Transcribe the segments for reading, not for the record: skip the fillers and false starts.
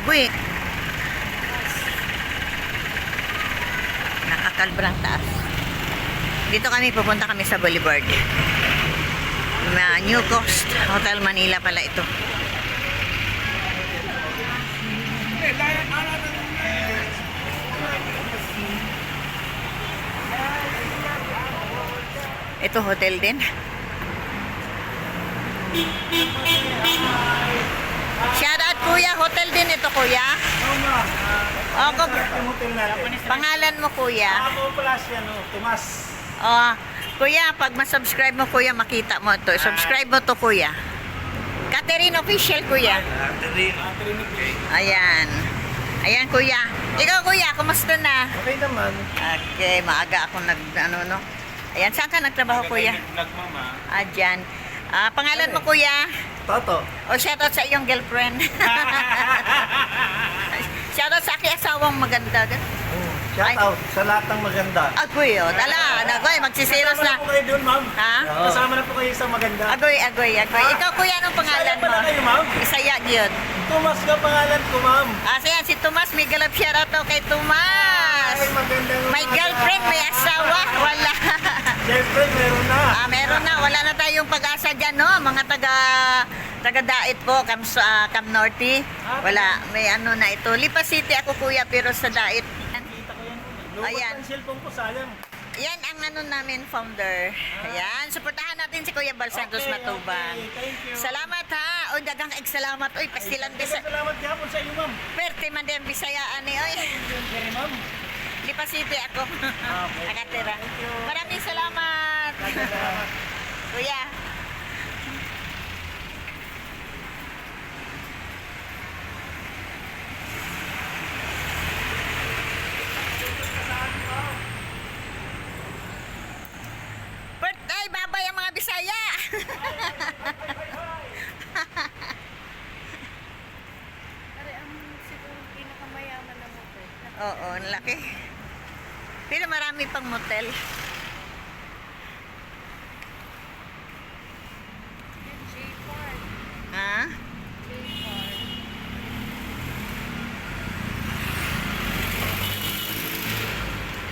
Agoy. Nakakalbrang taas. Dito pupunta kami sa Boulevard. New Coast Hotel Manila pala ito. Ito hotel din. Shout out kuya, hotel din ito kuya. Oh, pangalan mo kuya? Ako pala siya, Tomas. Oh, kuya, pag ma-subscribe mo kuya, makita mo to. Subscribe mo to kuya. Catherine Official kuya. Ayan. Ayan kuya. Ikaw kuya, kumusta na? Okay naman. Okay, maaga ako Ayan, saan ka nagtrabaho kuya? Vlog mama. Dyan. Pangalan mo kuya? Toto. O shoutout sa iyong girlfriend. Shoutout sa aking asawang maganda. Shout out sa lahat ng maganda. Agoy, agoy, magsisiros na. Kasama na po kayo doon, ma'am. Ha? Kasama na po kayo sa maganda. Agoy. Ikaw kuya, anong pangalan Isaya mo? pala kayo, ma'am. Isaya yun. Tomas ka pangalan ko, ma'am. Yan, si Tomas, may galap shoutout to kay Tomas. Ay, magandang May girlfriend, may asawa, wala. Girlfriend, meron na. Meron na, wala na tayong pag-asa dyan, no? Mga taga-dait po, Cam Norte. Wala, may na ito. Lipa City ako kuya, pero sa dait. Kita ko yan. Lupot Ayan. ang cellphone ko, sayang. Yan ang namin founder. Ayan, suportahan natin si Kuya Bal Santos Matubang. Okay, thank you. Salamat ha. O dagang salamat. Oy, pastilan bisa. Salamat gapon sa iyo, ma'am. Perte man din Bisayaan ni oy. Very, ma'am. Lipa City ako. Okay. Nakatira. Thank you. Maraming salamat. Salamat. Kuya. Ay, babay ang mga Bisaya. Pare, ang siguro pinakamayaman ng hotel. Oo, ang laki. Pero marami pang motel. Yung J-Park. Ha? J-Park.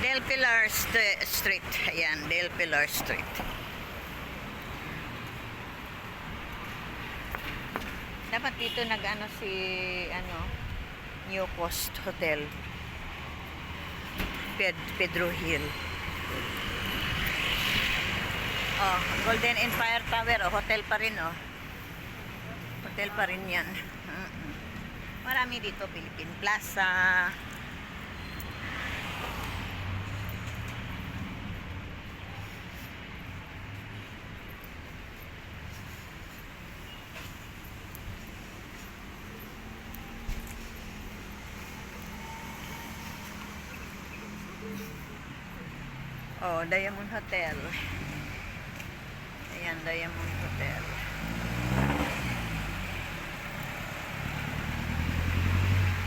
Del Pilar Street. Ayan, Del Pilar Street. Dapat dito si New Coast Hotel. Pedro Hill. Oh, Golden Empire Tower, hotel pa rin Hotel pa rin 'yan. Marami dito, Philippine Plaza. Oh, Diamond Hotel. Ayan, Diamond Hotel.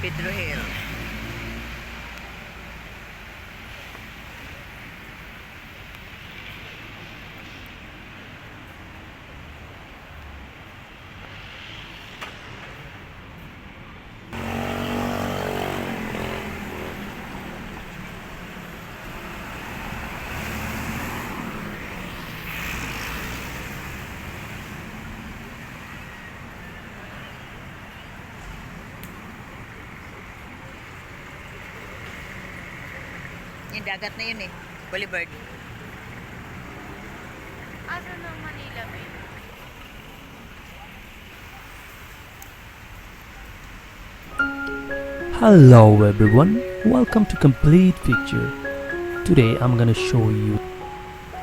Pedro Hill. Yung dagat na yun Boulevard. Ano ng Manila Bay? Hello everyone, welcome to Complete Picture. Today I'm gonna show you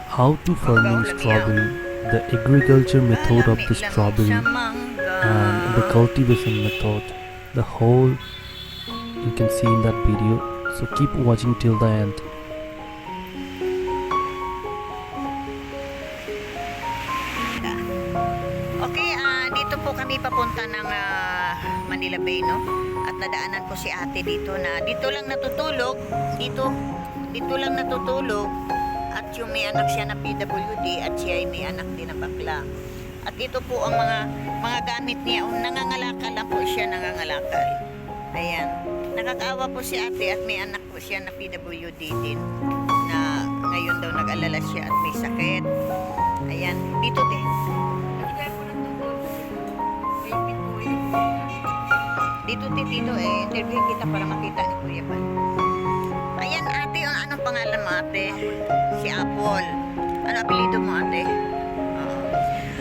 how to farming strawberry, the agriculture method of the strawberry and the cultivation method. The whole you can see in that video, so keep watching till the end. Okay, dito po kami papunta ng Manila Bay, At nadaanan ko si ate dito na dito lang natutulog. Dito lang natutulog. At yung may anak siya na PWD at siya ay may anak din na bakla. At ito po ang mga gamit niya. Nangangalakal lang po siya, nangangalakal. Ayan. Nakakaawa po si ate at may anak po siya na PWD din. Na ngayon daw nag-alala siya at may sakit. Ayan. Dito din. Kaya po nagtutulog sila. May po yun. Dito dito interview kita para makita ni Kuya Bal. Ayan ate, anong pangalan mo ate? Si Apple. Ano apelyido mo ate? Oo.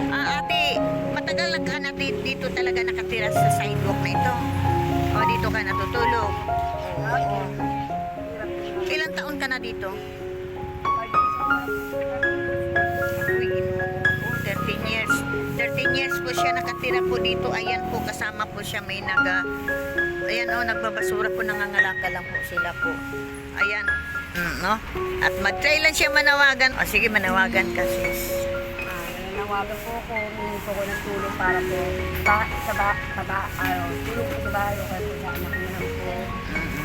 Ate, matagal na ka na dito talaga nakatira sa sidewalk na ito. O dito ka natutulog. Oo. Ilang taon ka na dito? Uy, oo, 13 years. 13 years po siya nakatira po dito. Ayan po, kasama po siya may ayan nagbabasura po, nangangalaka lang po sila po. Ayan. No? At mag-try lang siya manawagan. O sige, manawagan ka sis. Nanawagan po ako, humingi po ako ng tulong para po tulong po sa bahay o kaya po sa anak ko naman po.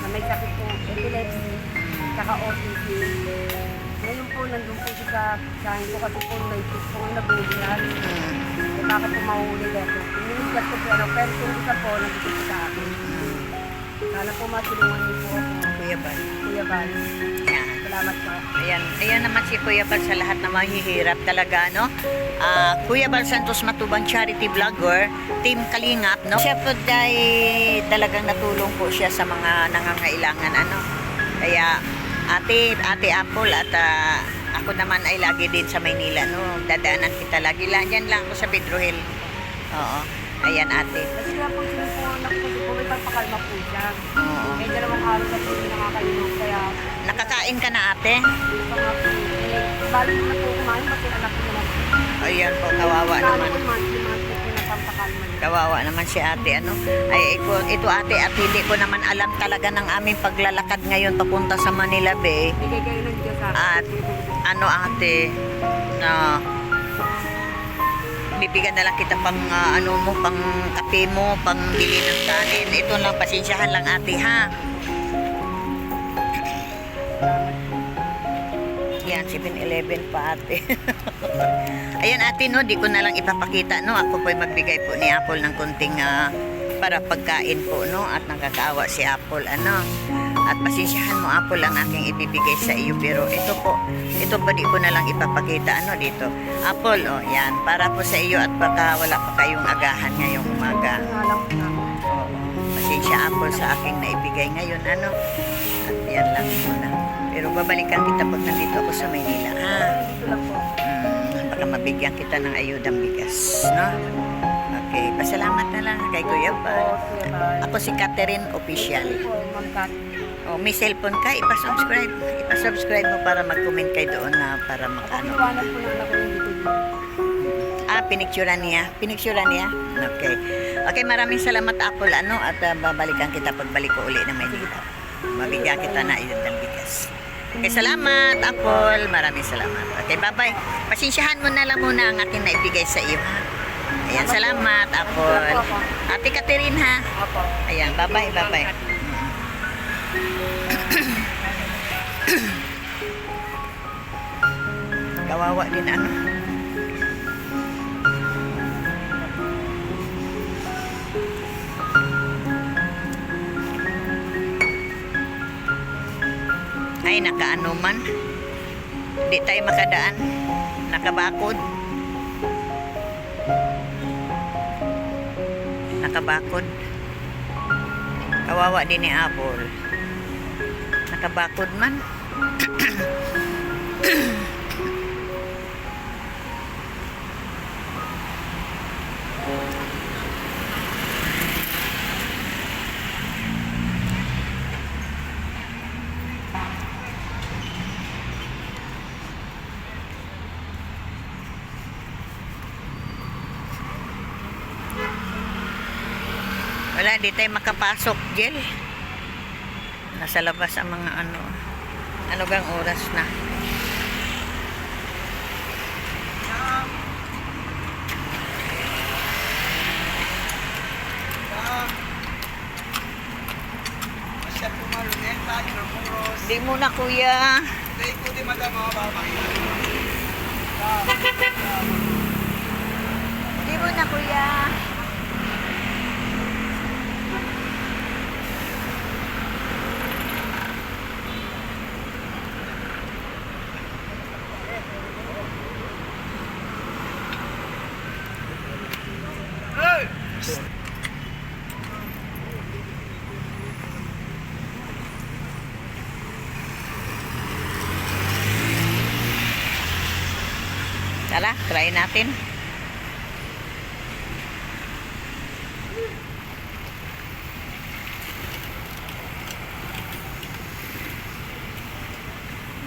Na may sakit po, epilepsy, saka autism. Ngayon po, nandun po siya sa sahin ko kasi po, may kiss po nga nabulihan. Eh, bakit po mahuli ako? Iniigas ko pero kung isa po, nandito po sa akin. Sana po matulungan niyo po ako. Kuya Bal. Kuya Bal. Yan. Salamat po. Ayan naman si Kuya Bal sa lahat na mahihirap talaga, no? Kuya Bal Santos Matubang Charity Vlogger, Team Kalingap, no? Siya po dahil talagang natulong po siya sa mga nangangailangan, ano? Kaya ate Apple at ako naman ay lagi din sa Maynila, no? Dadaanan kita lagi lang. Yan lang ako sa Pedro Hill. Oo. Ayan ate. Kasi nga po sila po, po may pagpakalma po siya. Oo. May dalawang araw na po yung nakakalimutan kaya Nakakain ka na ate? mga po, bali na po kumain, kasi anak ko naman po. Ayan po, kawawa naman. Monthly po na pampakalma niya. Kawawa naman si ate, ano? Ay, ito ate, at hindi ko naman alam talaga ng aming paglalakad ngayon papunta sa Manila Bay. Bigay kayo ng Diyos sa At akin. ano ate, na bibigyan na lang kita pang ano mo, pang kape mo, pang bili ng kanin. Ito lang, pasensyahan lang ate, ha? Yan, 7-Eleven pa ate. Ayan ate, no, di ko na lang ipapakita, no. Ako po'y magbigay po ni Apple ng kunting para pagkain po, no. At nakakaawa si Apple, ano. At pasensyahan mo Apple ang aking ibibigay sa iyo. Pero ito po di ko na lang ipapakita, ano, dito. Apple, oh, yan. Para po sa iyo at baka wala pa kayong agahan ngayong umaga. Alam ko na. Oo. Pasensya Apple sa aking naibigay ngayon, ano. At yan lang muna. Pero babalikan kita pag nandito ako sa Maynila, ha? Dito lang po. Baka mabigyan kita ng ayudang bigas, no? Okay, pasalamat na lang kay Kuya Po, Bal. Kuya Bal. Ako si Catherine Official. Po, Ma'am Kat. Oh, may cellphone ka, ipasubscribe. Ipasubscribe mo para mag-comment kayo doon na para Ako makano. iwanan po na anak ko yung dito. Pinicturean niya. Pinicturean niya? Okay. Okay, maraming salamat Apple, ano, at babalikan kita pagbalik ko uli na Maynila. Mabigyan kita na ayudang bigas. Okay, salamat Apple. Maraming salamat. Okay, bye-bye. Pasensyahan mo na lang muna ang aking naibigay sa iyo, ha? Ayan, salamat Apple. Ate Catherine, ha? Opo. Ayan, bye-bye, bye-bye. Kawawa din, ano? Ay, nakaano man. Di tayo makadaan. Nakabakod. Nakabakod. Kawawa din ni Apple. Nakabakod man. Wala, di tayo makapasok, Jel. Nasa labas ang mga ano. Ano gang oras na? Di muna kuya. Di muna kuya. Tara, try natin.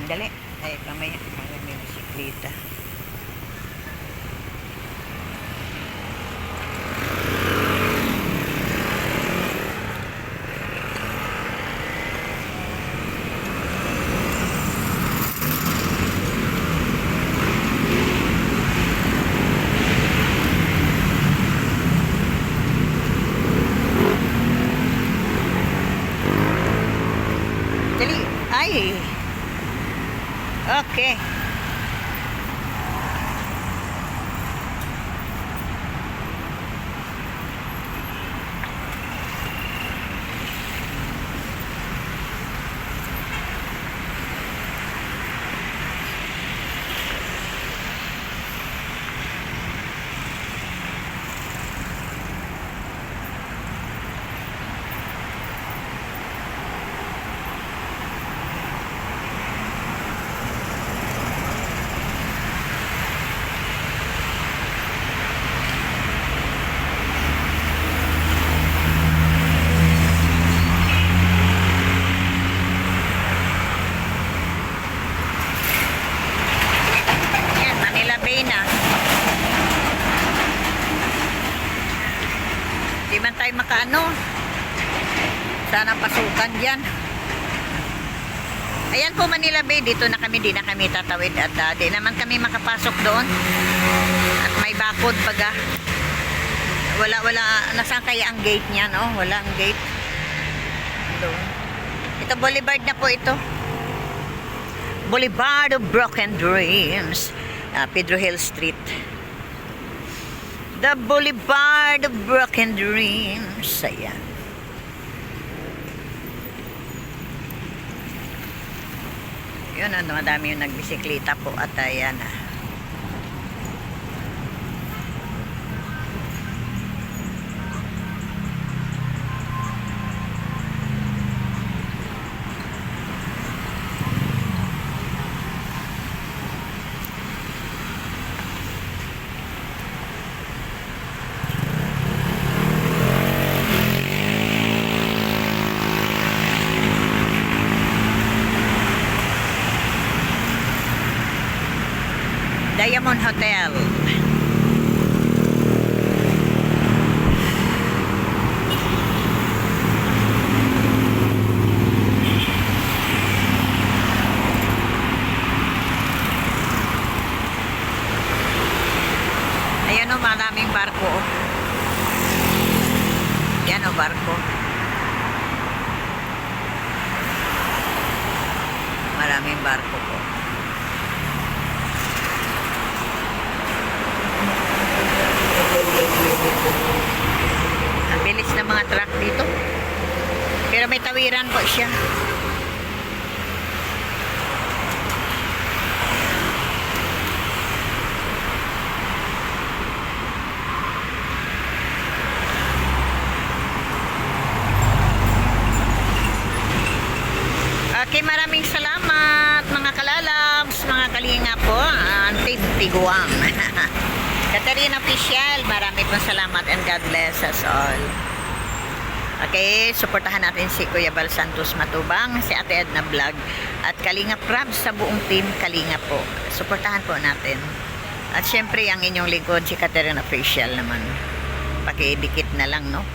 Dali. Ay, kamaya. May bisikleta. Dali. Ay. Okay. Yan, Manila Bay na. Di man tayo makaano. Sana pasukan dyan. Ayan po Manila Bay. Dito na kami, di na kami tatawid. At di naman kami makapasok doon. At may bakod baga. Wala. Nasaan kaya ang gate niya, no? Wala ang gate. Doon. Ito, Boulevard na po ito. Boulevard of Broken Dreams. Pedro Hill Street. The Boulevard of Broken Dreams. Ayan. Yun, madami yung nagbisikleta po at ayan. Diamond Hotel. Ayan o, maraming barko. Yan o, barko. Maraming barko po. Ang bilis ng mga truck dito. Pero may tawiran po siya. Okay, maraming salamat mga kalalabs, mga kalinga po. Antig Tiguang. Katerina Official, marami pong salamat and God bless us all. Okay, suportahan natin si Kuya Bal Santos Matubang, si Ate Edna Vlog, at Kalinga Prab sa buong team Kalinga po. Suportahan po natin. At syempre, ang inyong lingkod, si Katerina Official naman. Pakidikit na lang, no?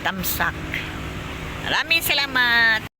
Thumbs up. Maraming salamat.